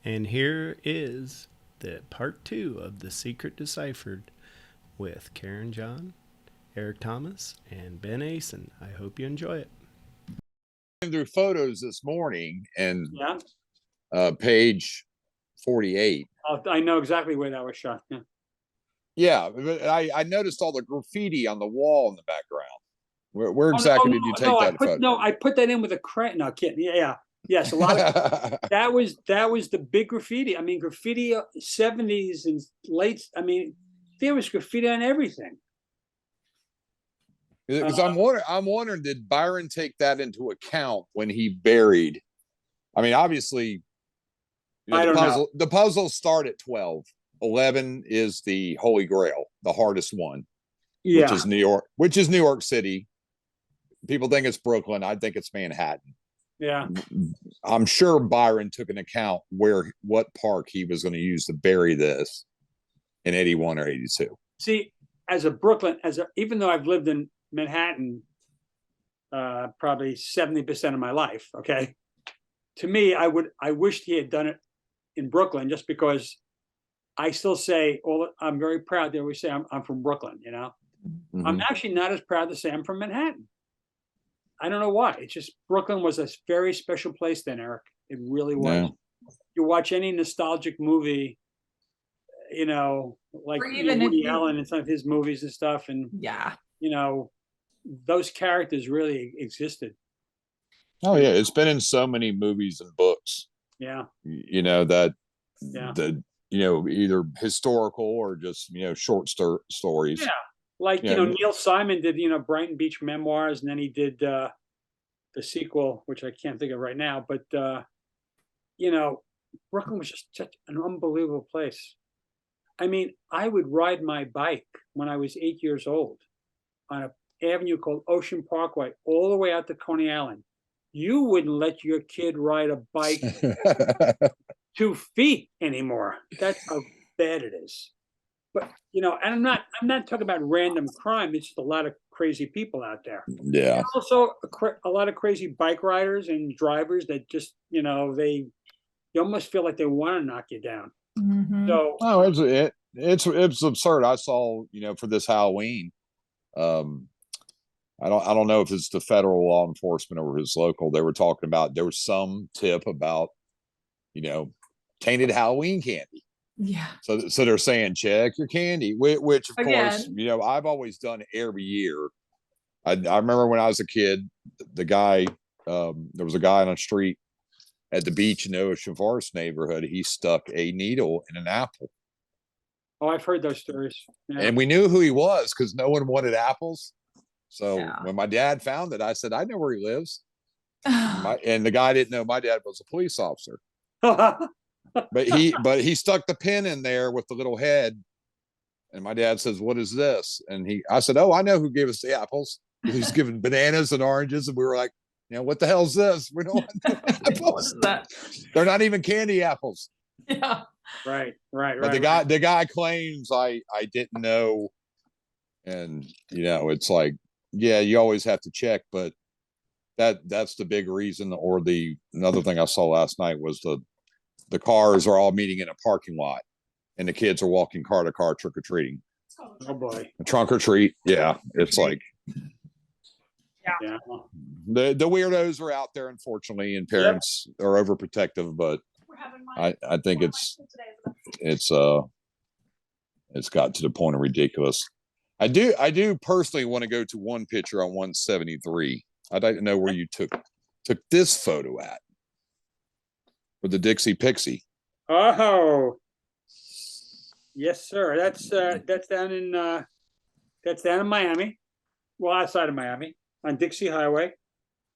And here is the part two of The Secret Deciphered with Karen John, Eric Thomas, and Ben Asen. I hope you enjoy it. Through photos this morning and Yeah. page 48. I know exactly where that was shot. Yeah. Yeah, but I noticed all the graffiti on the wall in the background. Where exactly did you take that photo? No, I put that in with a crayon. No, kidding. Yeah. Yes, a lot of that was the big graffiti. I mean, graffiti 70s and late. I mean, there was graffiti on everything. Because I'm wondering, did Byron take that into account when he buried? I mean, obviously, I don't know. The puzzles start at 12. 11 is the Holy Grail, the hardest one, Yeah. which is New York City. People think it's Brooklyn. I think it's Manhattan. Yeah. I'm sure Byron took into account what park he was going to use to bury this in 81 or 82. See, even though I've lived in Manhattan probably 70% of my life, okay, to me, I wished he had done it in Brooklyn, just because I still say, I'm very proud that we say I'm from Brooklyn, you know. Mm-hmm. I'm actually not as proud to say I'm from Manhattan. I don't know why. It's just Brooklyn was a very special place then, Eric. It really was. Yeah. You watch any nostalgic movie, you know, like Woody Allen and some of his movies and stuff, and yeah, you know, those characters really existed. Oh yeah, it's been in so many movies and books. Yeah, you know either historical or just short stories. Yeah, like Neil Simon did Brighton Beach Memoirs, and then he did the sequel, which I can't think of right now. But Brooklyn was just such an unbelievable place. I mean, I would ride my bike when I was 8 years old on an avenue called Ocean Parkway all the way out to Coney Island. You wouldn't let your kid ride a bike 2 feet anymore. That's how bad it is. But and I'm not talking about random crime. It's just a lot of crazy people out there. Yeah. And also a lot of crazy bike riders and drivers that just you almost feel like they want to knock you down. Mm-hmm. So it's absurd. I saw for this Halloween. I don't know if it's the federal law enforcement or his local. They were talking about there was some tip about tainted Halloween candy. Yeah. So they're saying check your candy, which of course I've always done every year. I remember when I was a kid, the guy there was a guy on the street at the beach in the Ocean Forest neighborhood. He stuck a needle in an apple. Oh, I've heard those stories. Yeah. And we knew who he was because no one wanted apples. So when my dad found it, I said, I know where he lives. And the guy didn't know my dad was a police officer. But he stuck the pin in there with the little head. And my dad says, what is this? And I said, oh, I know who gave us the apples. He's giving bananas and oranges. And we were like, what the hell's this? We don't want no apples. They're not even candy apples. Yeah. Right. But the guy claims I didn't know. And it's like, yeah, you always have to check, but that's the big reason. Or another thing I saw last night was the cars are all meeting in a parking lot and the kids are walking car to car trick-or-treating. Oh boy. A trunk or treat. Yeah. It's like yeah. The weirdos are out there, unfortunately, and parents are overprotective, but I think it's got to the point of ridiculous. I do personally want to go to one picture on 173. I'd like to know where you took this photo at with the Dixie Pixie. Oh, yes, sir. That's down in Miami. Well, outside of Miami on Dixie Highway.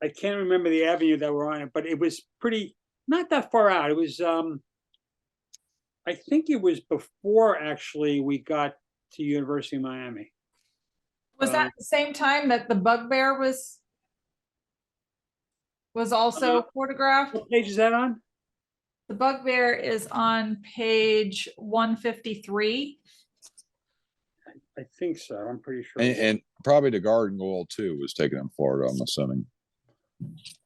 I can't remember the avenue that we're on it, but it was not that far out. It was I think it was before actually we got to University of Miami. Was that the same time that the bugbear was also photographed? What page is that on? The bugbear is on page 153. I think so. I'm pretty sure. And probably the garden wall too was taken in Florida, I'm assuming.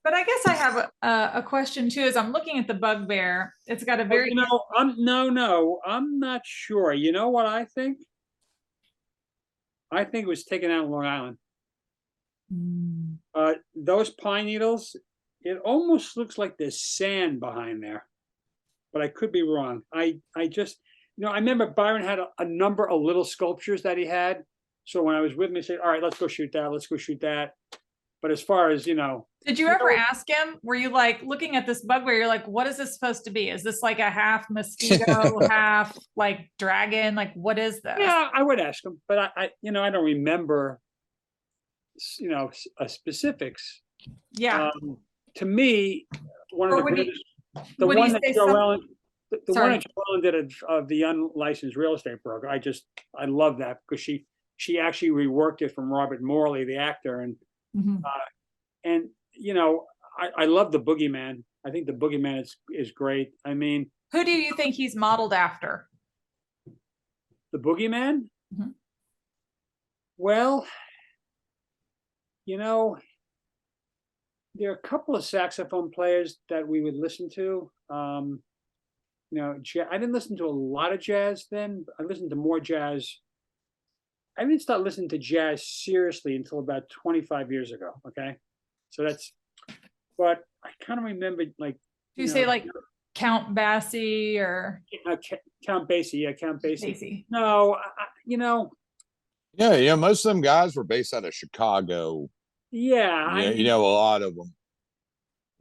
But I guess I have a question too, as I'm looking at the bugbear. It's got a Well, very, I'm not sure. You know what I think? I think it was taken out in Long Island. Mm. Those pine needles, it almost looks like there's sand behind there, but I could be wrong. I just, I remember Byron had a number of little sculptures that he had. So when I was with him, he said, all right, let's go shoot that. Let's go shoot that. But as far as, Did you ever ask him, were you like looking at this bugbear, you're like, what is this supposed to be? Is this like a half mosquito, half like dragon? Like, what is this? Yeah, I would ask him, but I don't remember, specifics. Yeah. To me, one of Or the would he- greatest, the would he one that say Joe some- Ellen, the one Sorry. that Joe Ellen did of the unlicensed real estate broker. I love that because she actually reworked it from Robert Morley, the actor, and Mhm. I love the Boogeyman. I think the Boogeyman is great. I mean, Who do you think he's modeled after? the Boogeyman. Mhm. Well, there are a couple of saxophone players that we would listen to. I didn't listen to a lot of jazz then. I listened to more jazz. I didn't start listening to jazz seriously until about 25 years ago. Okay. So but I kind of remember like. Do you say like Count Basie or Count Basie? Yeah, Count Basie. Basie. No, Yeah, most of them guys were based out of Chicago. Yeah, a lot of them.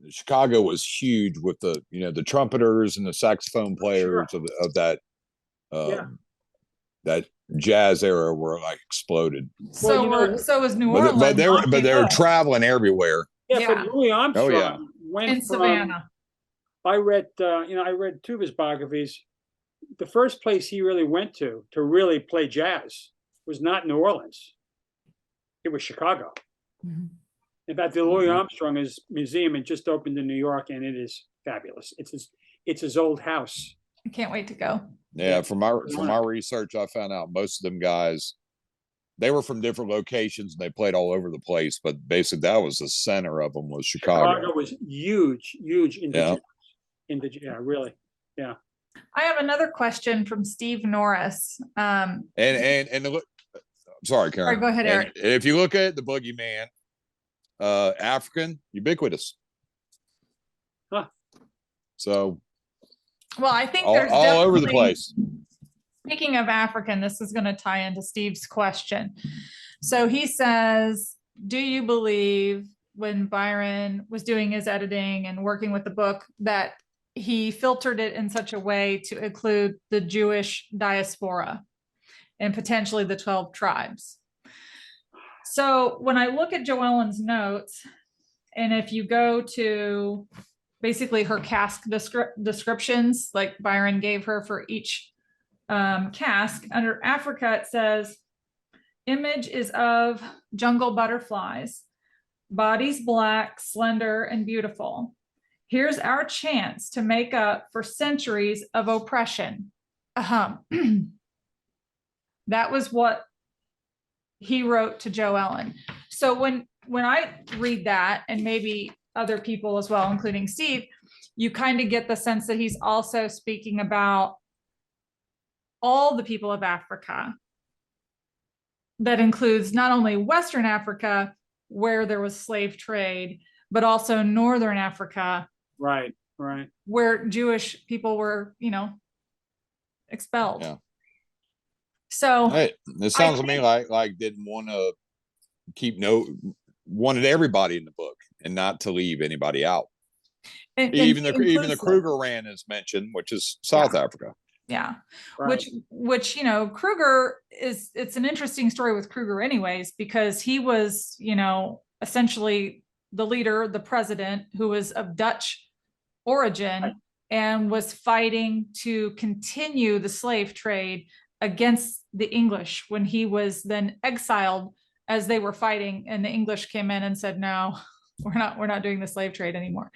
Chicago was huge with the the trumpeters and the saxophone players of that that jazz era were like exploded. So so was New Orleans. But they were traveling everywhere. Yeah, but Louis Armstrong went in Savannah. I read two of his biographies. The first place he really went to really play jazz was not New Orleans. It was Chicago. Mm-hmm. In fact, the Louis Armstrong museum had just opened in New York, and it is fabulous. It's his old house. I can't wait to go. Yeah, from my research, I found out most of them guys, they were from different locations and they played all over the place, but basically that was the center of them was Chicago. Chicago was huge really. Yeah. I have another question from Steve Norris. And look, sorry, Karen. All right, go ahead, Eric. And if you look at the Boogeyman, African, ubiquitous. Huh. So. Well, I think there's all over the place. Speaking of African, this is going to tie into Steve's question. So he says, do you believe when Byron was doing his editing and working with the book that he filtered it in such a way to include the Jewish diaspora and potentially the 12 tribes? So when I look at Joellen's notes, and if you go to basically her cask descriptions, like Byron gave her for each cask, under Africa, it says, image is of jungle butterflies, bodies black, slender, and beautiful. Here's our chance to make up for centuries of oppression. That was what he wrote to Joellen. So when I read that, and maybe other people as well, including Steve, you kind of get the sense that he's also speaking about all the people of Africa. That includes not only Western Africa, where there was slave trade, but also Northern Africa. Right. Where Jewish people were, expelled. Yeah. So it sounds to me like didn't want to wanted everybody in the book and not to leave anybody out. Even the Kruger Rand is mentioned, which is South Africa. Yeah. Right. Which Kruger it's an interesting story with Kruger anyways, because he was, essentially the leader, the president, who was of Dutch origin and was fighting to continue the slave trade against the English when he was then exiled as they were fighting, and the English came in and said, no, we're not doing the slave trade anymore.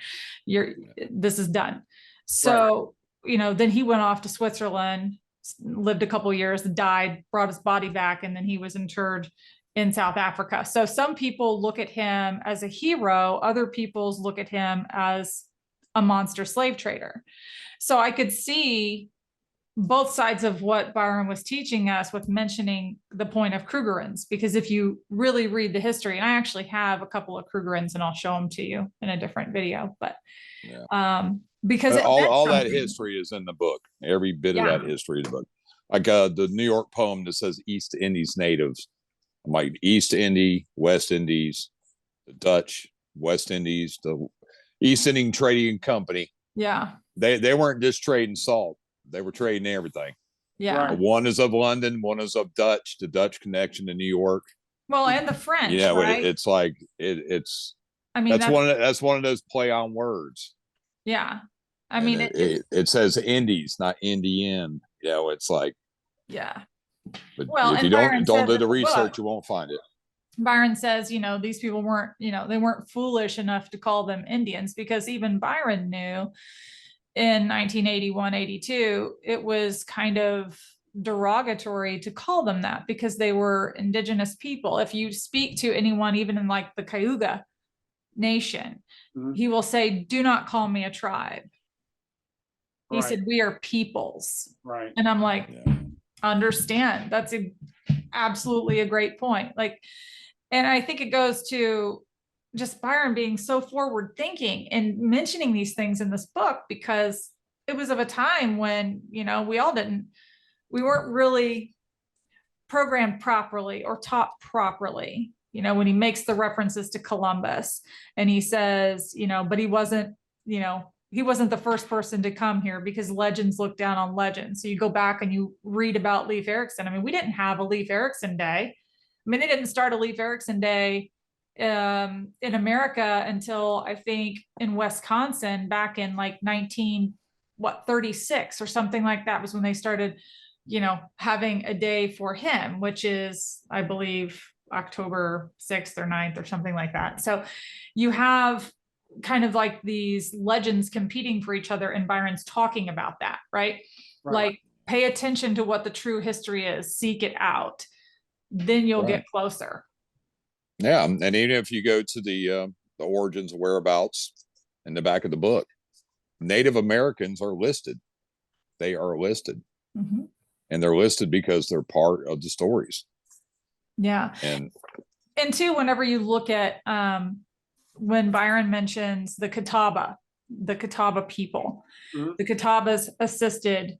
This is done. So, then he went off to Switzerland, lived a couple of years, died, brought his body back, and then he was interred in South Africa. So some people look at him as a hero, other people look at him as a monster slave trader. So I could see both sides of what Byron was teaching us with mentioning the point of Krugerrands, because if you really read the history, and I actually have a couple of Krugerrands and I'll show them to you in a different video, but because all that history is in the book. Every bit of that history in the book. Like the New York poem that says East Indies natives, like East Indy, West Indies, the Dutch, West Indies, the East Indian Trading Company. Yeah. They weren't just trading salt. They were trading everything. Yeah. Right. One is of London, one is of Dutch, the Dutch connection to New York. Well, and the French, right? It's like it's. I mean, that's one of those play on words. Yeah. I mean, it says Indies, not Indian. It's like. Yeah. But if you don't do the research, you won't find it. Byron says, these people weren't, they weren't foolish enough to call them Indians, because even Byron knew in 1981, 82, it was kind of derogatory to call them that because they were indigenous people. If you speak to anyone, even in like the Cayuga Nation, he will say, do not call me a tribe. He said, we are peoples. Right. And I'm like, understand. That's absolutely a great point. Like, and I think it goes to just Byron being so forward thinking and mentioning these things in this book, because it was of a time when, we weren't really programmed properly or taught properly. When he makes the references to Columbus and he says, but he wasn't the first person to come here because legends look down on legends. So you go back and you read about Leif Erikson. I mean, we didn't have a Leif Erikson Day. I mean, they didn't start a Leif Erikson Day in America until I think in Wisconsin back in like 36 or something like that was when they started, having a day for him, which is, I believe, October 6th or 9th or something like that. So you have kind of like these legends competing for each other, and Byron's talking about that, right? Like, pay attention to what the true history is, seek it out, then you'll get closer. Yeah, and even if you go to the origins and whereabouts in the back of the book, Native Americans are listed. They are listed, and they're listed because they're part of the stories. Yeah, and two, whenever you look at when Byron mentions the Catawba people, the Catawbas assisted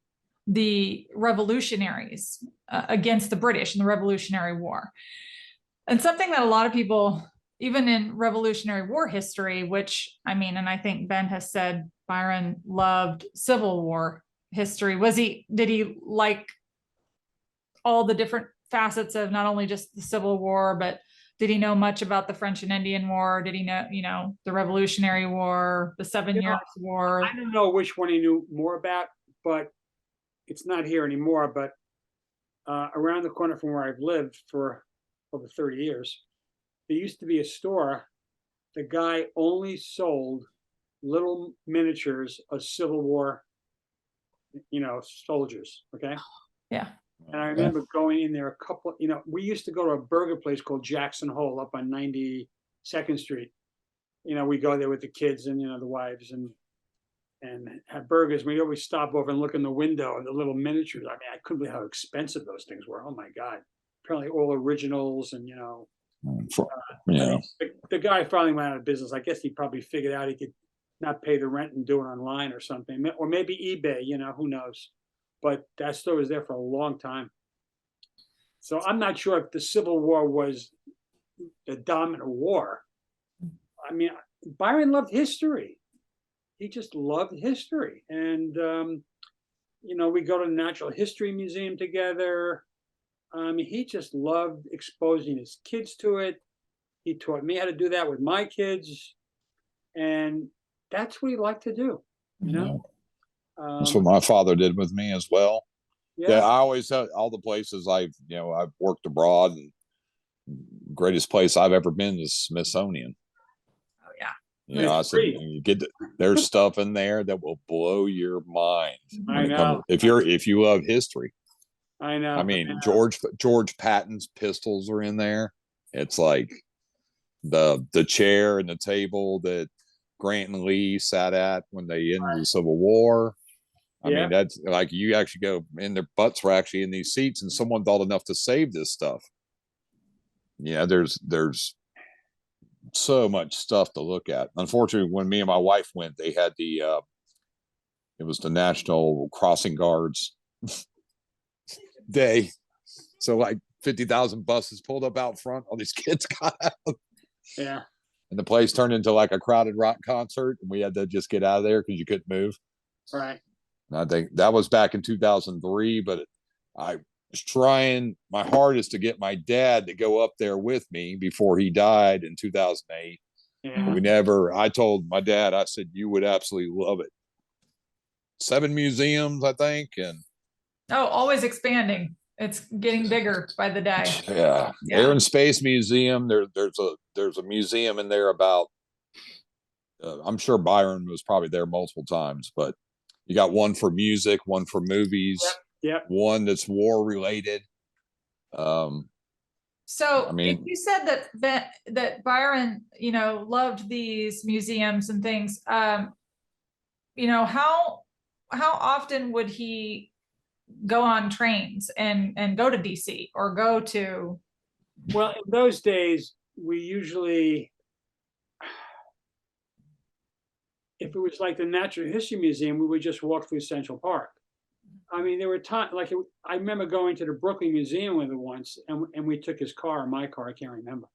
the revolutionaries against the British in the Revolutionary War. And something that a lot of people, even in Revolutionary War history, which I mean, and I think Ben has said Byron loved Civil War history. Did he like all the different facets of not only just the Civil War, but did he know much about the French and Indian War? Did he know, the Revolutionary War, the 7 Years' War? I don't know which one he knew more about, but it's not here anymore. But around the corner from where I've lived for over 30 years, there used to be a store. The guy only sold little miniatures of Civil War, soldiers. Okay. Yeah. And I remember going in there we used to go to a burger place called Jackson Hole up on 92nd Street. We go there with the kids and, the wives and have burgers. We always stop over and look in the window and the little miniatures. I mean, I couldn't believe how expensive those things were. Oh my God. Apparently all originals and, the guy finally went out of business. I guess he probably figured out he could not pay the rent and do it online or something, or maybe eBay, who knows. But that store was there for a long time. So I'm not sure if the Civil War was the dominant war. I mean, Byron loved history. He just loved history. And, we go to the Natural History Museum together. He just loved exposing his kids to it. He taught me how to do that with my kids. And that's what he liked to do, That's what my father did with me as well. Yeah, I always all the places I've worked abroad, and greatest place I've ever been is Smithsonian. Oh yeah. I said there's stuff in there that will blow your mind. I know. If you love history. I know. I mean, George Patton's pistols are in there. It's like the chair and the table that Grant and Lee sat at when they ended the Civil War. I mean, that's like, you actually go in, their butts were actually in these seats, and someone thought enough to save this stuff. Yeah, there's so much stuff to look at. Unfortunately, when me and my wife went, they had it was the National Crossing Guards Day. So like 50,000 buses pulled up out front. All these kids got out. Yeah. And the place turned into like a crowded rock concert, and we had to just get out of there because you couldn't move. Right. And I think that was back in 2003, but I was trying my hardest to get my dad to go up there with me before he died in 2008. Yeah. I told my dad, I said, you would absolutely love it. 7 museums, I think. And always expanding. It's getting bigger by the day. Yeah. Air and Space Museum. There's a museum in there about, I'm sure Byron was probably there multiple times, but you got one for music, one for movies, one that's war related. So I mean, you said that Byron, loved these museums and things. How often would he go on trains and go to DC or go to? Well, in those days, we usually, if it was like the Natural History Museum, we would just walk through Central Park. I mean, there were times, like, I remember going to the Brooklyn Museum with him once, and we took his car, or my car, I can't remember.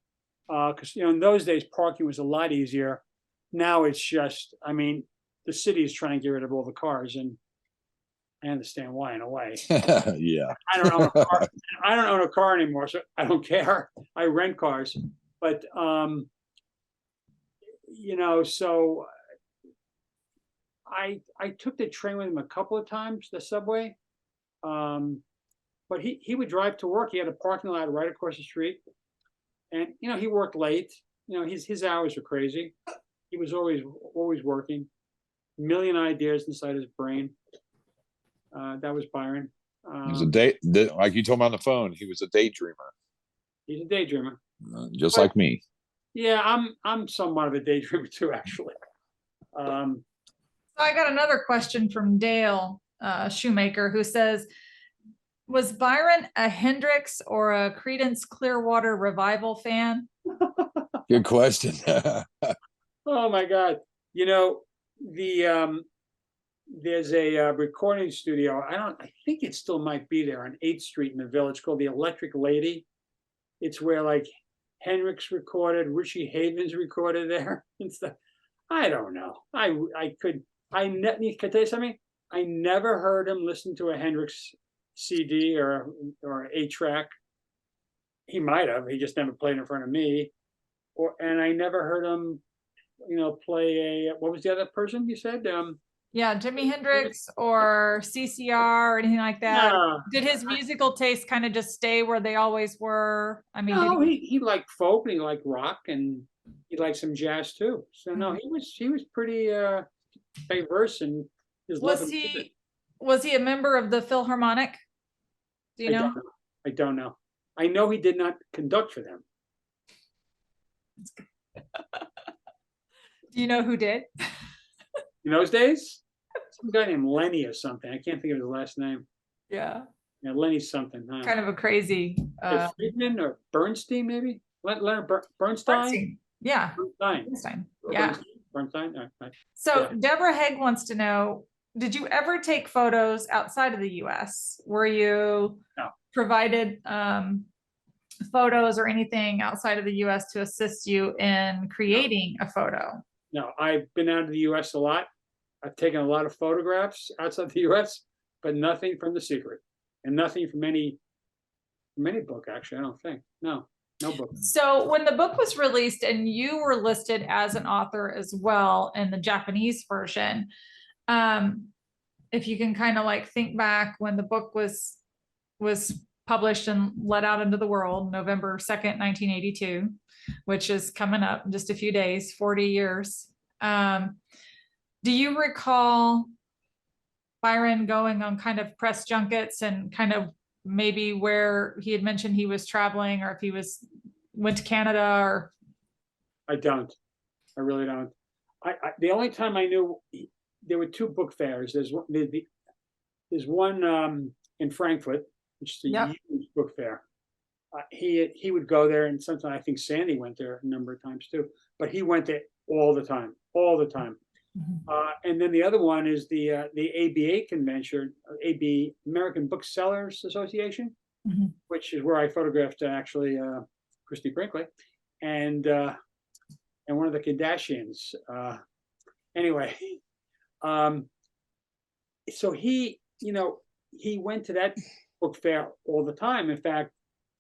Because, in those days, parking was a lot easier. Now it's just, I mean, the city is trying to get rid of all the cars, and I understand why, in a way. Yeah. I don't own a car. I don't own a car anymore, so I don't care. I rent cars, but so I took the train with him a couple of times, the subway. But he would drive to work. He had a parking lot right across the street, and he worked late. His hours were crazy. He was always working. A million ideas inside his brain. That was Byron. He was like you told me on the phone, he was a daydreamer. He's a daydreamer, just like me. Yeah, I'm somewhat of a daydreamer too, actually. So I got another question from Dale Shoemaker, who says, was Byron a Hendrix or a Creedence Clearwater Revival fan? Good question. Oh my God! There's a recording studio. I think it still might be there on 8th Street in the Village, called the Electric Lady. It's where like Hendrix recorded, Richie Havens recorded there and stuff. I don't know. Could I tell you something? I never heard him listen to a Hendrix CD or 8-track. He might have. He just never played in front of me. And I never heard him, play what was the other person you said? Yeah, Jimi Hendrix or CCR or anything like that. Did his musical taste kind of just stay where they always were? I mean, no, he liked folk and he liked rock and he liked some jazz too. So no, he was pretty diverse in his love. Was he a member of the Philharmonic? Do you know? I don't know. I know he did not conduct for them. Do you know who did? In those days, some guy named Lenny or something. I can't think of his last name. Yeah, Lenny something. Huh? Kind of a crazy. Friedman or Bernstein, maybe. Leonard Bernstein. Yeah. Bernstein. Yeah. Bernstein. Right. So Deborah Haig wants to know: did you ever take photos outside of the U.S.? Were you provided photos or anything outside of the U.S. to assist you in creating a photo? No, I've been out of the U.S. a lot. I've taken a lot of photographs outside the U.S., but nothing from The Secret, and nothing from any book. Actually, I don't think. No book. So when the book was released, and you were listed as an author as well in the Japanese version, if you can kind of like think back when the book was published and let out into the world, November 2nd, 1982. Which is coming up in just a few days, 40 years. Do you recall Byron going on kind of press junkets and kind of maybe where he had mentioned he was traveling, or if he was, went to Canada or? I don't. I really don't. The only time I knew there were two book fairs. There's one in Frankfurt, which is a Yep. huge book fair. He would go there, and sometimes I think Sandy went there a number of times too. But he went there all the time. And then the other one is the ABA convention, AB American Booksellers Association, which is where I photographed actually Christy Brinkley and one of the Kardashians. Anyway, so he went to that book fair all the time. In fact,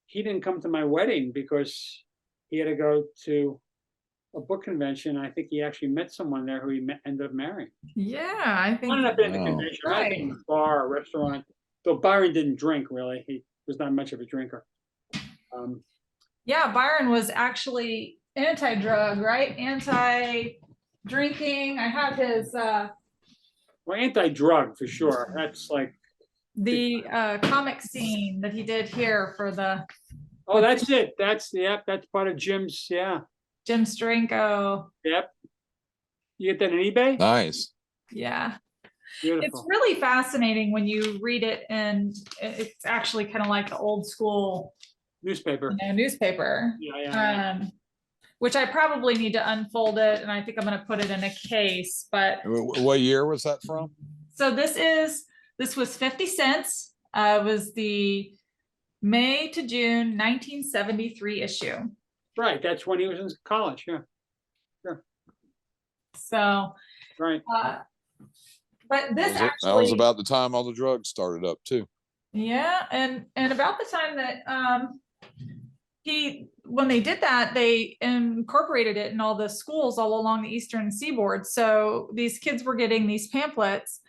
he didn't come to my wedding because he had to go to a book convention. I think he actually met someone there who he ended up marrying. Yeah, I think. I ended up in the convention. I had been in a bar, a restaurant. Though Byron didn't drink really. He was not much of a drinker. Yeah, Byron was actually anti-drug, right? Anti-drinking. I have his well, anti-drug for sure. That's like the comic scene that he did here for the. Oh, that's it. That's part of Jim's. Yeah. Jim Steranko. Yep. You get that on eBay? Nice. Yeah. Beautiful. It's really fascinating when you read it, and it's actually kind of like the old school newspaper. Newspaper. Yeah. Which I probably need to unfold it, and I think I'm going to put it in a case. But what year was that from? So this was 50 cents. It was the May to June 1973 issue. Right, that's when he was in college. Yeah, sure. So, right. But this that was about the time all the drugs started up too. Yeah, and about the time that when they did that, they incorporated it in all the schools all along the Eastern Seaboard. So these kids were getting these pamphlets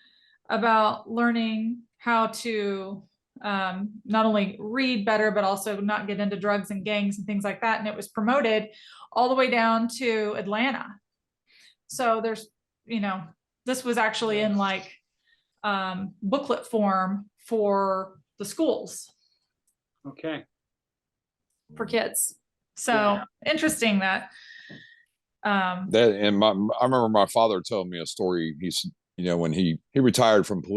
about learning how to not only read better, but also not get into drugs and gangs and things like that. And it was promoted all the way down to Atlanta. So there's, this was actually in like booklet form for the schools. Okay. For kids. So interesting that. I remember my father telling me a story. He's, when he retired from the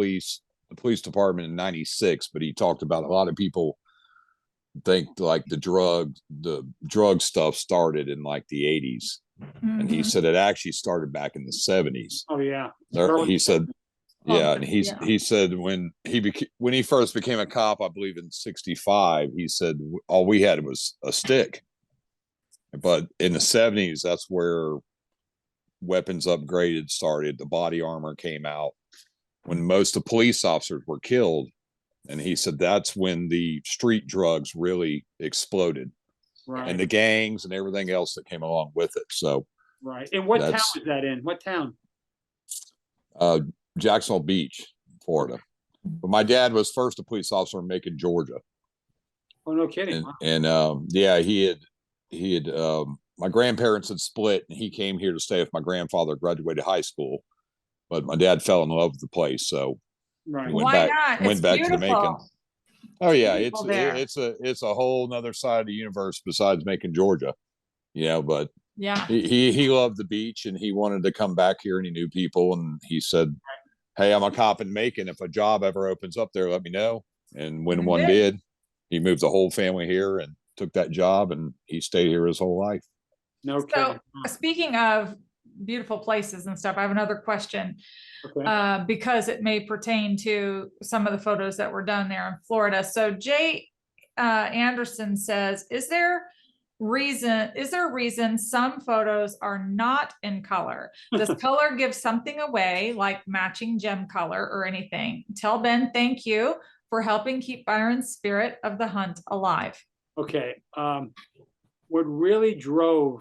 police department in '96, but he talked about a lot of people think like the drug stuff started in like the '80s. And he said it actually started back in the '70s. Oh yeah. He said, yeah, and he said when he first became a cop, I believe in '65, he said all we had was a stick. But in the '70s, that's where weapons upgraded started. The body armor came out when most of the police officers were killed. And he said that's when the street drugs really exploded. Right. And the gangs and everything else that came along with it. So right. And what town is that in? What town? Jacksonville Beach, Florida. But my dad was first a police officer in Macon, Georgia. Oh, no kidding. And yeah, he had my grandparents had split, and he came here to stay with my grandfather, graduated high school. But my dad fell in love with the place, so right. went back to Macon. Oh yeah, it's a whole nother side of the universe besides Macon, Georgia. But yeah, he loved the beach, and he wanted to come back here, and he knew people, and he said, "Hey, I'm a cop in Macon. If a job ever opens up there, let me know." And when one did, he moved the whole family here and took that job, and he stayed here his whole life. No kidding. So speaking of beautiful places and stuff, I have another question. Okay. Because it may pertain to some of the photos that were done there in Florida. So Jay Anderson says, is there a reason some photos are not in color? Does color give something away, like matching gem color or anything? Tell Ben thank you for helping keep Byron's spirit of the hunt alive. Okay. What really drove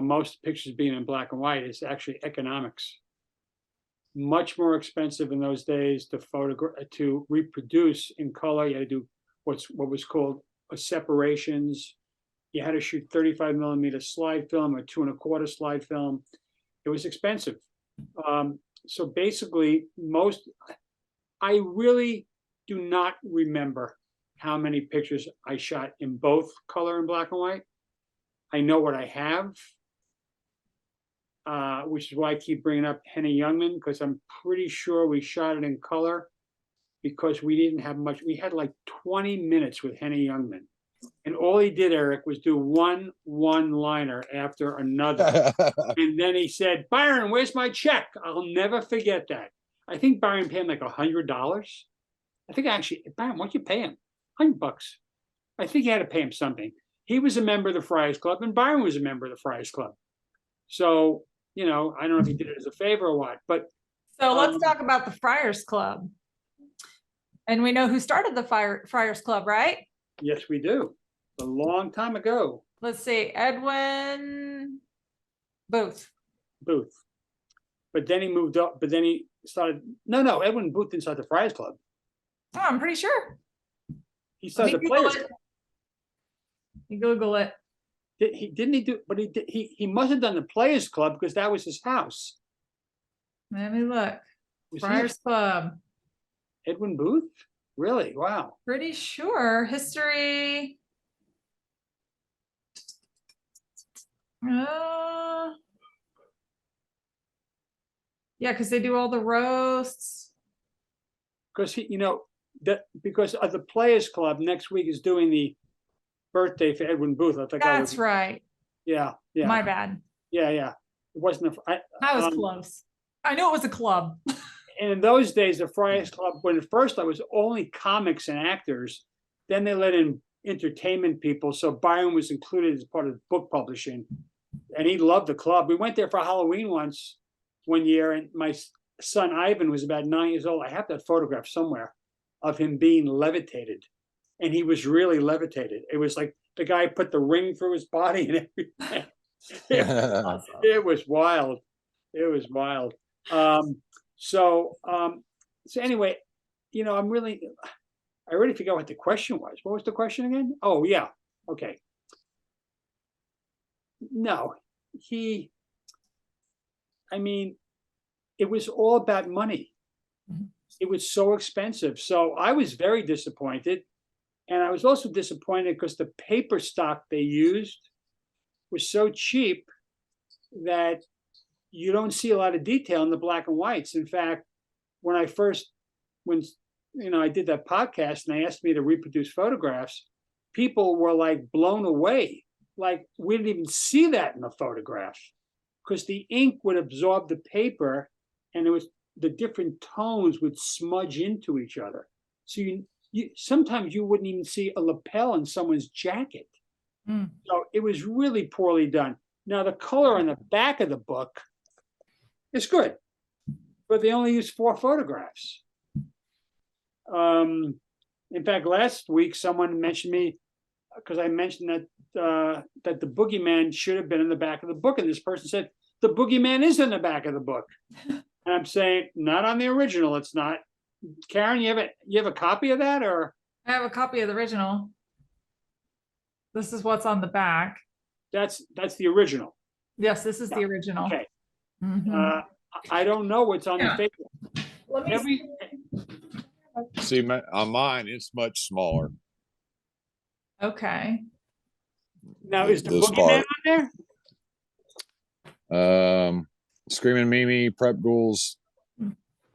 most pictures being in black and white is actually economics. Much more expensive in those days to reproduce in color. You had to do what was called separations. You had to shoot 35 millimeter slide film or 2 1/4 slide film. It was expensive. So basically, I really do not remember how many pictures I shot in both color and black and white. I know what I have, which is why I keep bringing up Henny Youngman, because I'm pretty sure we shot it in color because we didn't have much. We had like 20 minutes with Henny Youngman. And all he did, Eric, was do one-liner after another. And then he said, Byron, where's my check? I'll never forget that. I think Byron paid him like $100. I think actually, Byron, what'd you pay him? $100. I think he had to pay him something. He was a member of the Friars Club, and Byron was a member of the Friars Club. So, I don't know if he did it as a favor or what, but. So let's talk about the Friars Club. And we know who started the Friars Club, right? Yes, we do. A long time ago. Let's see, Edwin Booth. But then he moved up, but then he started, no, Edwin Booth didn't start the Friars Club. Oh, I'm pretty sure. He started the Players Club. You Google it. He must have done the Players Club because that was his house. Let me look. Friars Club. Edwin Booth? Really? Wow. Pretty sure. History. Yeah, because they do all the roasts. Because because of the Players Club next week is doing the birthday for Edwin Booth. I think that's right. Yeah. My bad. Yeah. It wasn't I was close. I knew it was a club. And in those days, the Friars Club, when at first I was only comics and actors, then they let in entertainment people. So Byron was included as part of book publishing, and he loved the club. We went there for Halloween one year, and my son Ivan was about 9 years old. I have that photograph somewhere of him being levitated, and he was really levitated. It was like the guy put the ring through his body and everything. It was wild. It was wild. So anyway, I already forgot what the question was. What was the question again? Oh, yeah. Okay. No, it was all about money. It was so expensive. So I was very disappointed. And I was also disappointed because the paper stock they used was so cheap that you don't see a lot of detail in the black and whites. In fact, when I did that podcast and they asked me to reproduce photographs, people were like blown away. Like, we didn't even see that in the photograph because the ink would absorb the paper and the different tones would smudge into each other. So sometimes you wouldn't even see a lapel in someone's jacket. So it was really poorly done. Now the color on the back of the book is good, but they only used 4 photographs. In fact, last week someone mentioned me because I mentioned that the boogeyman should have been in the back of the book, and this person said the boogeyman is in the back of the book, and I'm saying not on the original. It's not. Karen, you have a copy of that, or? I have a copy of the original. This is what's on the back. That's the original. Yes, this is the original. Okay. Mm-hmm. I don't know what's on the paper. See, on mine, it's much smaller. Okay. Now, is the boogeyman on there? Screaming Mimi, Prep Ghouls,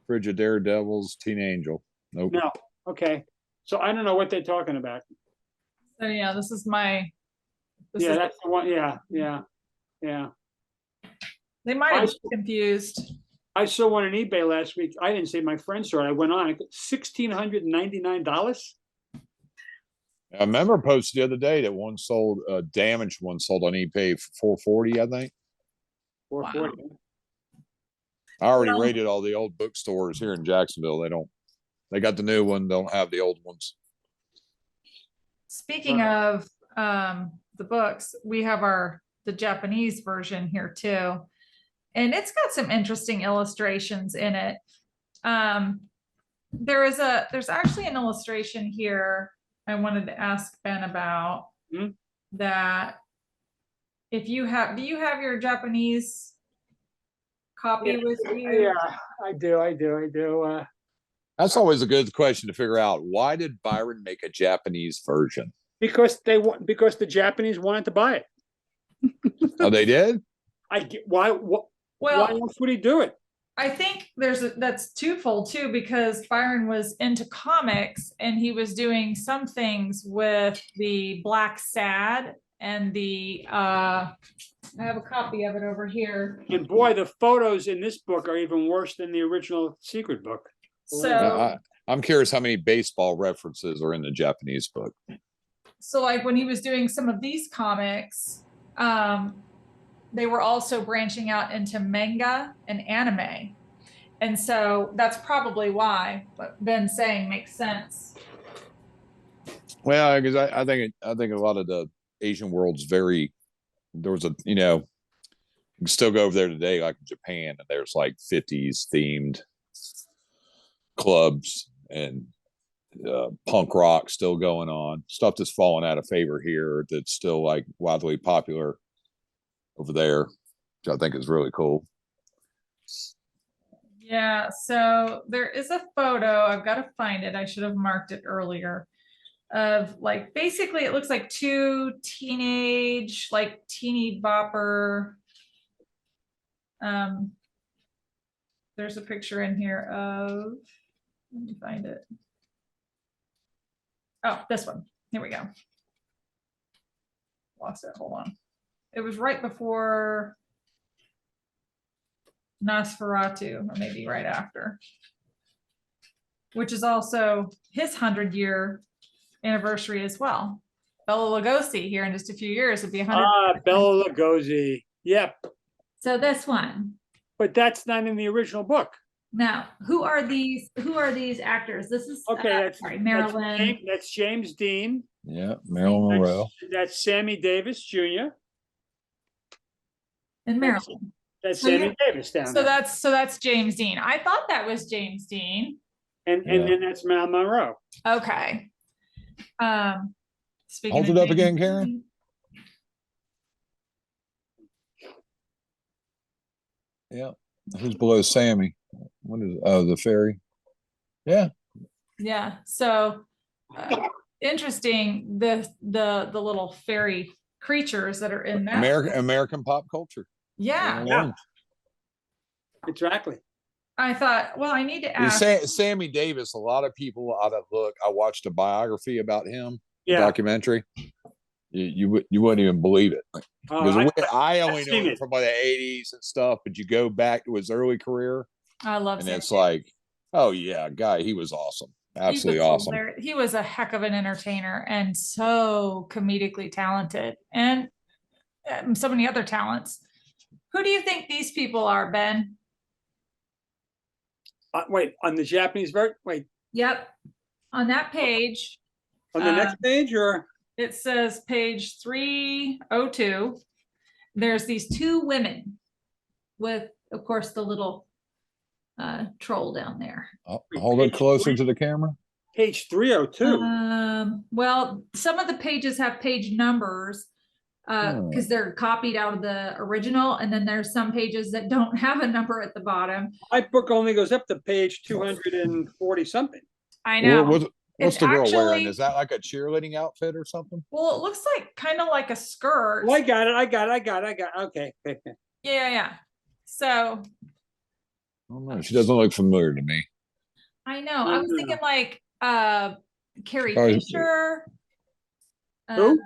Frigid Daredevils, Teen Angel. Nope. No. Okay. So I don't know what they're talking about. So yeah, this is that's the one. Yeah. They might have been confused. I saw one on eBay last week. I didn't say my friend saw it. I went on. I got $1,699. I remember posted the other day that one sold, damaged one sold on eBay for $440, I think. $440. Wow. I already rated all the old bookstores here in Jacksonville. They got the new one, don't have the old ones. Speaking of the books, we have the Japanese version here too. And it's got some interesting illustrations in it. There's actually an illustration here I wanted to ask Ben about that. Do you have your Japanese copy with you? Yeah, I do. That's always a good question to figure out. Why did Byron make a Japanese version? Because the Japanese wanted to buy it. Oh, they did? Why Well, else would he do it? I think that's twofold too, because Byron was into comics and he was doing some things with the Black Sad and the I have a copy of it over here. And boy, the photos in this book are even worse than the original Secret book. So I'm curious how many baseball references are in the Japanese book. so like when he was doing some of these comics, they were also branching out into manga and anime. And so that's probably why what Ben's saying makes sense. Well, because I think a lot of the Asian world's very, there was a, you can still go over there today, like in Japan, and there's like 50s themed clubs and punk rock still going on. Stuff that's fallen out of favor here that's still like wildly popular over there, which I think is really cool. Yeah, so there is a photo, I've got to find it, I should have marked it earlier, of like basically it looks like two teenage, like teeny bopper. There's a picture in here of, let me find it. Oh, this one. Here we go. Lost it. Hold on. It was right before Nosferatu, or maybe right after, which is also his 100-year anniversary as well. Bela Lugosi here in just a few years would be 100. Ah, Bela Lugosi. Yep. So this one. But that's not in the original book. Now, who are these actors? This is okay. Marilyn. That's James Dean. Yeah, Marilyn Monroe. That's Sammy Davis Jr. And Marilyn. That's Sammy Davis down there. So that's James Dean. I thought that was James Dean. And then that's Marilyn Monroe. Okay. Speaking Hold it up again, Karen. Yeah. Who's below Sammy? What is the fairy? Yeah. Yeah. So interesting, the little fairy creatures that are in that American pop culture. Yeah. Exactly. I thought, well, I need to ask Sammy Davis. A lot of people ought to look. I watched a biography about him, documentary. You wouldn't even believe it. I only know him from the 80s and stuff, but you go back to his early career. I love and it's like, oh yeah, guy, he was awesome. Absolutely awesome. He was a heck of an entertainer and so comedically talented, and so many other talents. Who do you think these people are, Ben? Wait, on the Japanese version? Wait. Yep. On that page. On the next page, or? It says page 302. There's these two women with, of course, the little troll down there. Hold it closer to the camera. Page 302. Well, some of the pages have page numbers because they're copied out of the original, and then there's some pages that don't have a number at the bottom. My book only goes up to page 240 something. I know. What's the girl wearing? Is that like a cheerleading outfit or something? Well, it looks like kind of like a skirt. Oh, I got it. Okay. Yeah. So. Oh no, she doesn't look familiar to me. I know. I was thinking like Carrie Fisher. Who?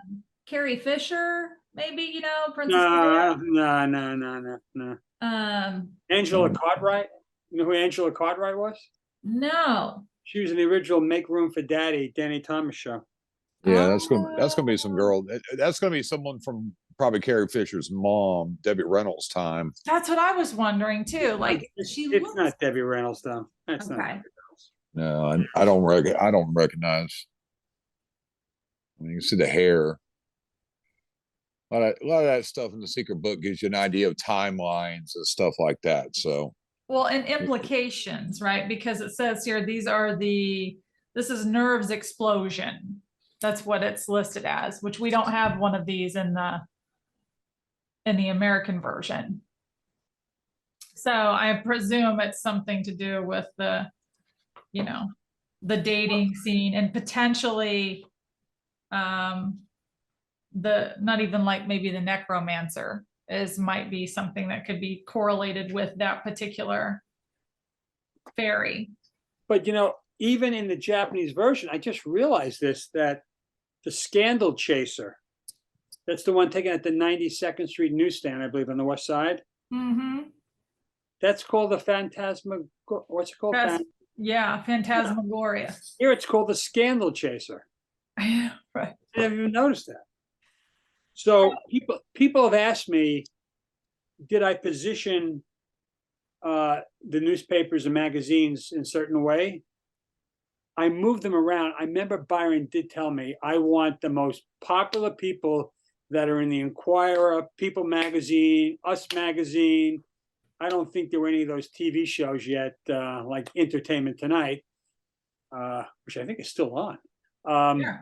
Carrie Fisher, maybe, Princess. No. Angela Cartwright. You know who Angela Cartwright was? No. She was in the original Make Room for Daddy, Danny Thomas show. Yeah, that's gonna be some girl. That's gonna be someone from probably Carrie Fisher's mom, Debbie Reynolds' time. That's what I was wondering too. Like it's not Debbie Reynolds though. That's okay. Not. No, I don't recognize. I mean, you can see the hair. A lot of that stuff in the Secret Book gives you an idea of timelines and stuff like that. So. Well, and implications, right? Because it says here, this is Nerve's explosion. That's what it's listed as, which we don't have one of these in the American version. So I presume it's something to do with the, you know, the dating scene and potentially the not even like maybe the necromancer might be something that could be correlated with that particular fairy. But you know, even in the Japanese version, I just realized this, that the Scandal Chaser, that's the one taken at the 92nd Street newsstand, I believe, on the west side. Mm-hmm. That's called the Phantasma. What's it called? Yeah, Phantasmagoria. Here it's called the Scandal Chaser. Right. I never even noticed that. So people have asked me, did I position the newspapers and magazines in a certain way? I moved them around. I remember Byron did tell me, I want the most popular people that are in the Inquirer, People Magazine, Us Magazine. I don't think there were any of those TV shows yet, like Entertainment Tonight, which I think is still on. Yeah.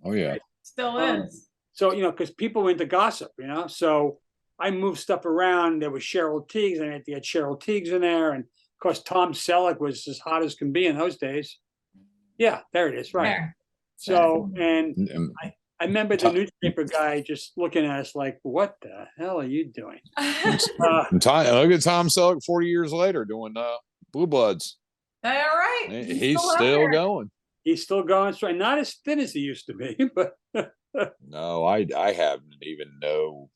Oh yeah. Still is. So, you know, because people were into gossip, you know, so I moved stuff around. There was Cheryl Tiegs, and I had to get Cheryl Tiegs in there. And of course, Tom Selleck was as hot as can be in those days. Yeah, there it is. Right. There. So, and I remember the newspaper guy just looking at us like, what the hell are you doing? Look at Tom Selleck 40 years later doing Blue Bloods. All right. He's still going. He's still going straight. Not as thin as he used to be, but no, I haven't even know.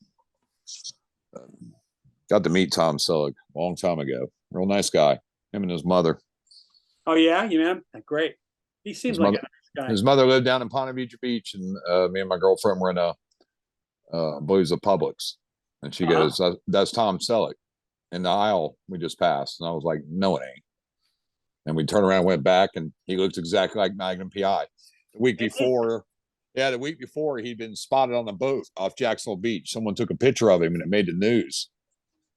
Got to meet Tom Selleck a long time ago. Real nice guy. Him and his mother. Oh yeah, you know, great. He seems like a nice guy. His mother lived down in Ponte Vedra Beach, and me and my girlfriend were in Blues of Publix, and she goes, "That's Tom Selleck." In the aisle we just passed, and I was like, "No, it ain't." And we turned around and went back, and he looked exactly like Magnum PI. The week before, he'd been spotted on a boat off Jacksonville Beach. Someone took a picture of him, and it made the news.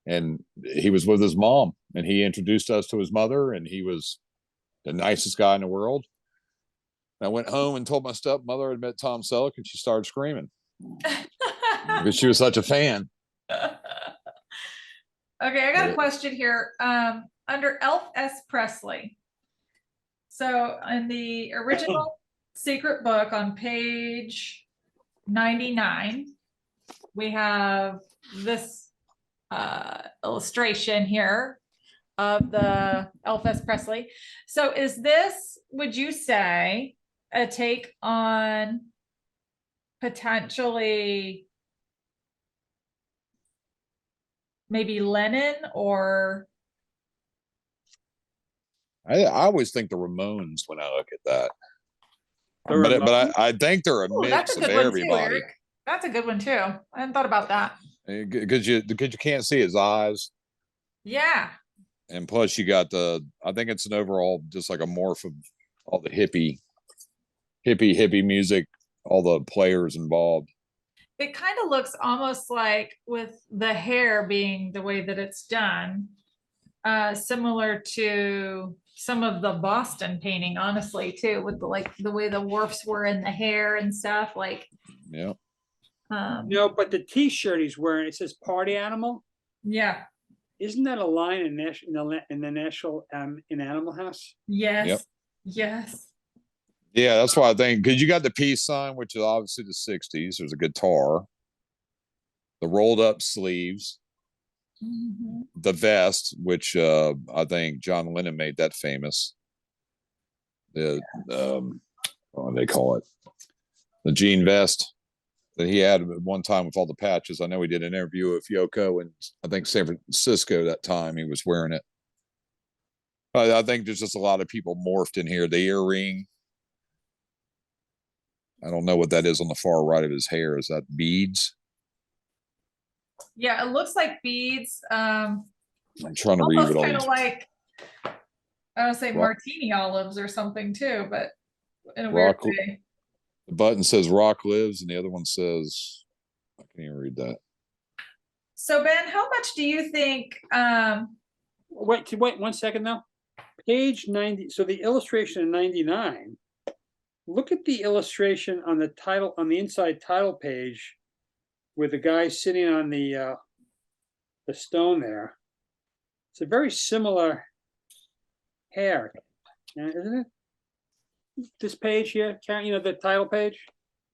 And he was with his mom, and he introduced us to his mother, and he was the nicest guy in the world. And I went home and told my stepmother I'd met Tom Selleck, and she started screaming because she was such a fan. Okay, I got a question here. Under Elvis Presley. So in the original Secret Book on page 99, we have this illustration here of the Elvis Presley. So is this, would you say, a take on potentially maybe Lennon or? I always think the Ramones when I look at that. But I think they're a mix of everybody. That's a good one too. I hadn't thought about that. Because you can't see his eyes. Yeah. And plus you got I think it's an overall just like a morph of all the hippie music, all the players involved. It kind of looks almost like, with the hair being the way that it's done, similar to some of the Boston painting, honestly, too, with the way the warps were in the hair and stuff. Like, yeah. But the T-shirt he's wearing, it says "Party Animal." Yeah. Isn't that a line in the National in Animal House? Yes. Yep. Yes. Yeah, that's why I think, because you got the peace sign, which is obviously the 60s. There's a guitar, the rolled up sleeves, the vest, which I think John Lennon made that famous. What do they call it? The jean vest that he had at one time with all the patches. I know he did an interview with Yoko in, I think, San Francisco that time. He was wearing it. I think there's just a lot of people morphed in here. The earring. I don't know what that is on the far right of his hair. Is that beads? Yeah, it looks like beads. I'm trying to read it all. Kind of like, I don't say martini olives or something too, but in a weird way. The button says "Rock Lives" and the other one says, I can't even read that. So Ben, how much do you think? Wait 1 second now. Page 90. So the illustration in 99. Look at the illustration on the title, on the inside title page, with the guy sitting on the stone there. It's a very similar hair. Yeah, isn't it? This page here, Karen, you know, the title page?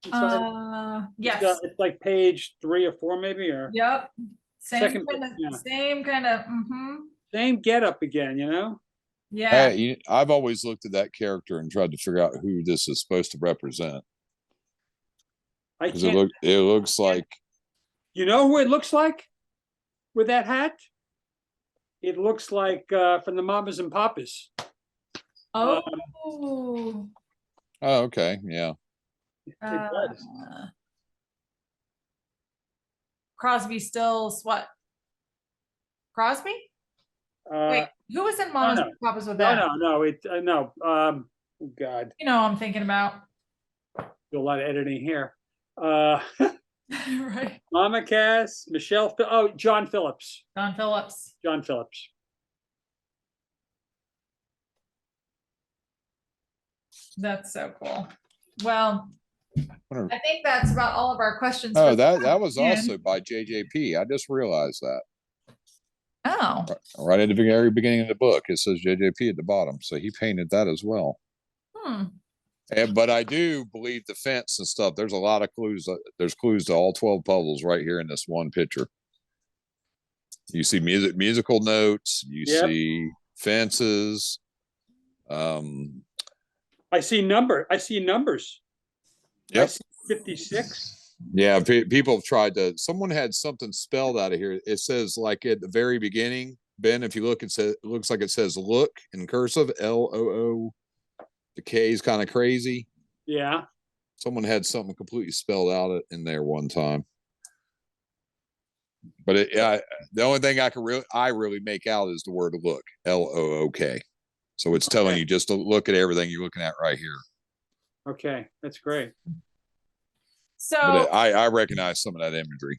Inside? Yes. It's like page 3 or 4 maybe, or Yep. Same Second- kind of, yeah. same kind of, same getup again, you know? yeah. I've always looked at that character and tried to figure out who this is supposed to represent. I Because can't, it looks like, you know who it looks like with that hat? It looks like from the Mamas and Papas. Oh. oh, okay, yeah. It does. Crosby, Stills, what? Crosby? Wait, who was in Mamas no. and Papas with that? No. Oh God, You know what I'm thinking about. do a lot of editing here. Right. Mama Cass, Michelle. John Phillips. Don Phillips. John Phillips. That's so cool. Well, Wonder- I think that's about all of our questions. Oh, for that was Ian. also by JJP. I just realized that. Oh, Right at the very beginning of the book, it says JJP at the bottom. So he painted that as well. But I do believe the fence and stuff, there's a lot of clues. There's clues to all 12 puzzles right here in this one picture. You see musical notes, you see fences. I see numbers. Yep. I see 56. Yeah, people have tried to. Someone had something spelled out of here. It says, like at the very beginning, Ben, if you look, it looks like it says "look" in cursive, LOO. The K is kind of crazy. Yeah. Someone had something completely spelled out in there one time. But the only thing I really make out is the word "look," LOOK. So it's telling you just to look at everything you're looking at right here. Okay, that's great. so But I recognize some of that imagery.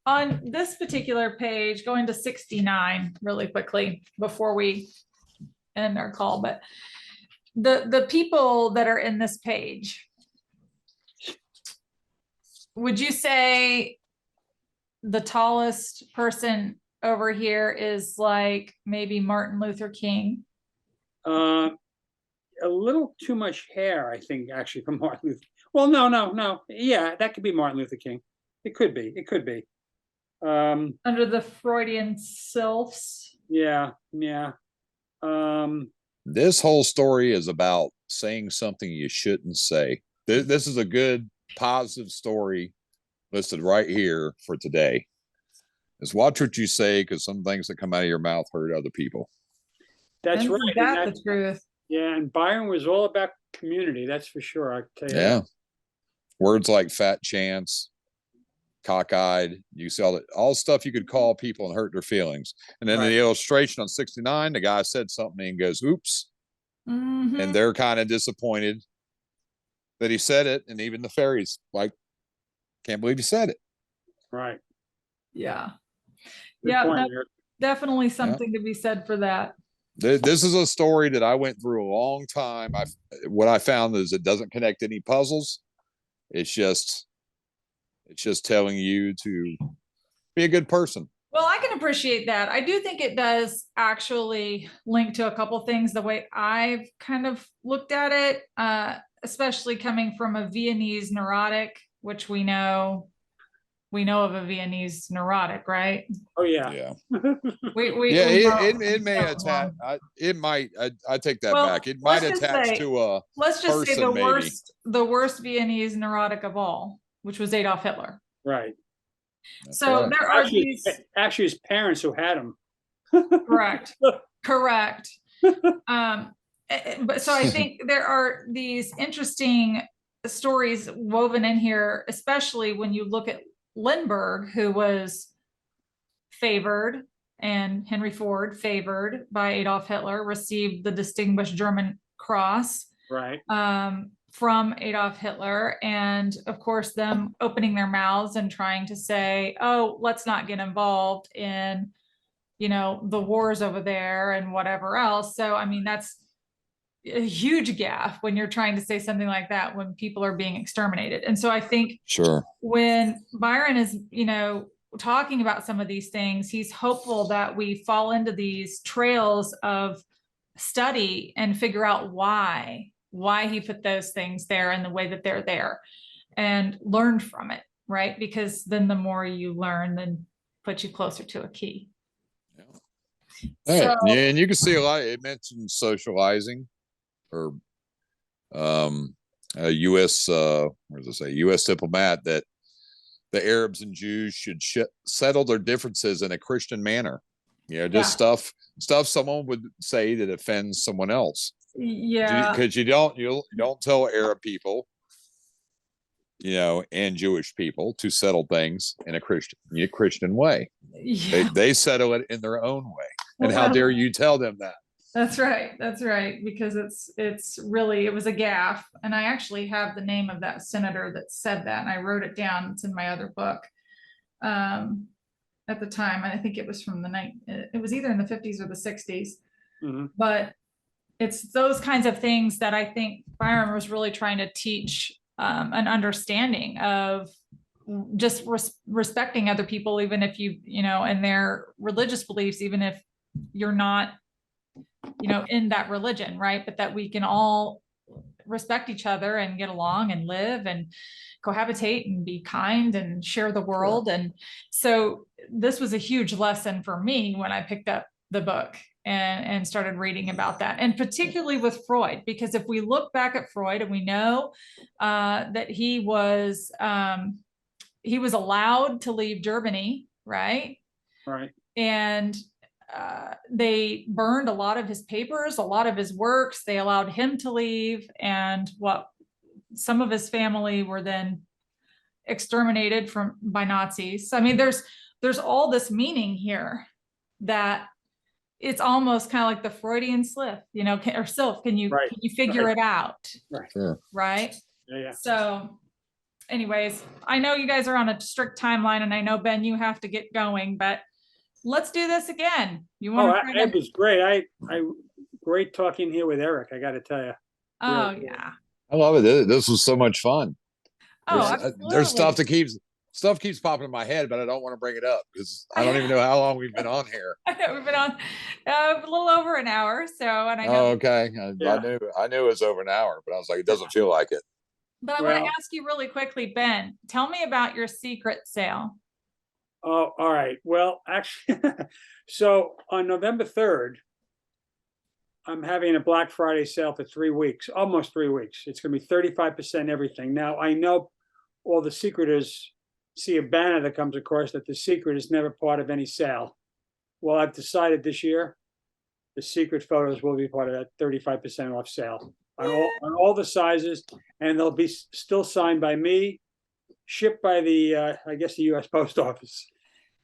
on this particular page, going to 69 really quickly before we end our call, but the people that are in this page, would you say the tallest person over here is like maybe Martin Luther King? A little too much hair, I think, actually, from Martin Luther. Well, no. Yeah, that could be Martin Luther King. It could be. Under the Freudian sylphs. Yeah. This whole story is about saying something you shouldn't say. This is a good, positive story listed right here for today. Is watch what you say, because some things that come out of your mouth hurt other people. That's Isn't right. that the truth? Yeah, and Byron was all about community. That's for sure. I can tell you. Yeah. Words like fat chance, cockeyed, you see all stuff you could call people and hurt their feelings. And then the illustration on 69, the guy said something and goes, oops. And they're kind of disappointed that he said it. And even the fairies, like, can't believe he said it. Right. Yeah. Good Yeah, point, definitely something to be said for that. This is a story that I went through a long time. What I found is it doesn't connect any puzzles. It's just telling you to be a good person. Well, I can appreciate that. I do think it does actually link to a couple things the way I've kind of looked at it, especially coming from a Viennese neurotic, which we know of a Viennese neurotic, right? Oh yeah. Yeah. It may attach. It might. I take that back. It let's might just attach say- to a. Let's just say person, the worst Viennese neurotic of all, which was Adolf Hitler. Right. That's So right. there are these. Actually, his parents who had him. Correct. But so I think there are these interesting stories woven in here, especially when you look at Lindbergh, who was favored, and Henry Ford, favored by Adolf Hitler, received the Distinguished German Cross Right. from Adolf Hitler. And of course, them opening their mouths and trying to say, oh, let's not get involved in, the wars over there and whatever else. So, I mean, that's a huge gaffe when you're trying to say something like that when people are being exterminated. And so I think when Byron is, talking about some of these things, he's hopeful that we fall into these trails of study and figure out why he put those things there and the way that they're there, and learn from it, right? Because then the more you learn, then puts you closer to a key. Yeah. So, Yeah, and you can see a lot. It mentions socializing, or a U.S. What does it say? U.S. diplomat that the Arabs and Jews should settle their differences in a Christian manner. You know, just stuff someone would say that offends someone else. Yeah, Because you don't tell Arab people, you know, and Jewish people to settle things in a Christian way. yeah. They settle it in their own way. And how dare you tell them that? That's right. That's right. Because it's really, it was a gaffe. And I actually have the name of that senator that said that. And I wrote it down. It's in my other book. At the time, and I think it was from it was either in the 50s or the 60s. Mm-hmm. But it's those kinds of things that I think Byron was really trying to teach, an understanding of just respecting other people, even if you know, and their religious beliefs, even if you're not, you know, in that religion, right? But that we can all respect each other and get along and live and cohabitate and be kind and share the world. Sure. And so this was a huge lesson for me when I picked up the book and started reading about that, and particularly with Freud, because if we look back at Freud, and we know that he was allowed to leave Germany, right? Right. And they burned a lot of his papers, a lot of his works. They allowed him to leave, and some of his family were then exterminated by Nazis. I mean, there's all this meaning here that it's almost kind of like the Freudian slip, you know, or sylph. Can you figure it out? Right. Sure. Right. Yeah. So anyways, I know you guys are on a strict timeline, and I know, Ben, you have to get going, but let's do this again. You want to? It was great. I great talking here with Eric. I got to tell you. Oh yeah. I love it. This was so much fun. There's stuff that keeps popping in my head, but I don't want to bring it up because I don't even know how long we've been on here. We've been on a little over an hour. So, and I know. Oh, okay. I knew it was over an hour, but I was like, it doesn't feel like it. But I want to ask you really quickly, Ben, tell me about your secret sale. Oh, all right. Well, actually, so on November 3rd, I'm having a Black Friday sale for 3 weeks, almost 3 weeks. It's going to be 35% everything. Now, I know all the secreters see a banner that comes across that the secret is never part of any sale. Well, I've decided this year the secret photos will be part of that 35% off sale on all the sizes, and they'll be still signed by me, shipped by the I guess the U.S. Post Office.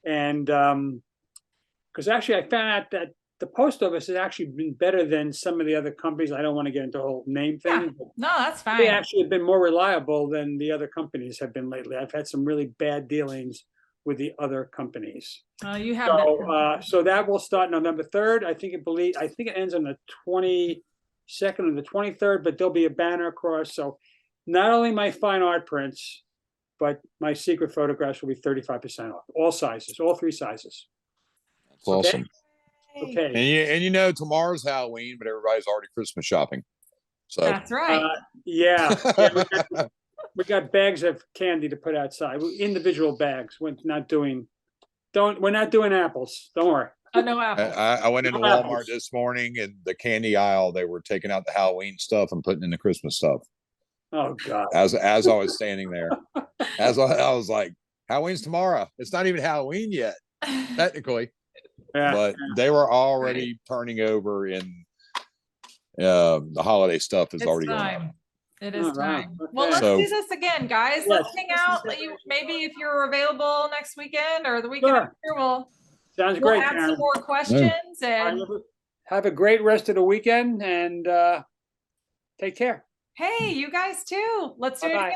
And because actually I found out that the post office has actually been better than some of the other companies. I don't want to get into the whole name thing. Yeah. No, that's fine. They actually have been more reliable than the other companies have been lately. I've had some really bad dealings with the other companies. You have so that will start November 3rd. I think it ends on the 22nd or the 23rd, but there'll be a banner across. So not only my fine art prints, but my secret photographs will be 35% off, all sizes, all 3 sizes. That's awesome. Okay. And you know, tomorrow's Halloween, but everybody's already Christmas shopping. So that's right. Yeah, we got bags of candy to put outside, individual bags. We're not doing apples. Don't worry. Oh, no apples. I went into Walmart this morning, and the candy aisle, they were taking out the Halloween stuff and putting in the Christmas stuff. Oh God! As I was standing there, I was like, Halloween's tomorrow. It's not even Halloween yet, technically. Yeah, but they were already turning over, and the holiday stuff is already going on. It is time. Okay. Well, let's do this again, guys. Yes. Let's hang out. Maybe if you're available next weekend or the weekend after, we'll great. Add some more questions and have a great rest of the weekend, and take care. Hey, you guys too. Let's do it again.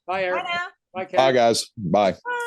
Bye, Eric. Bye now. Bye, Karen. Bye, guys. Bye. Bye.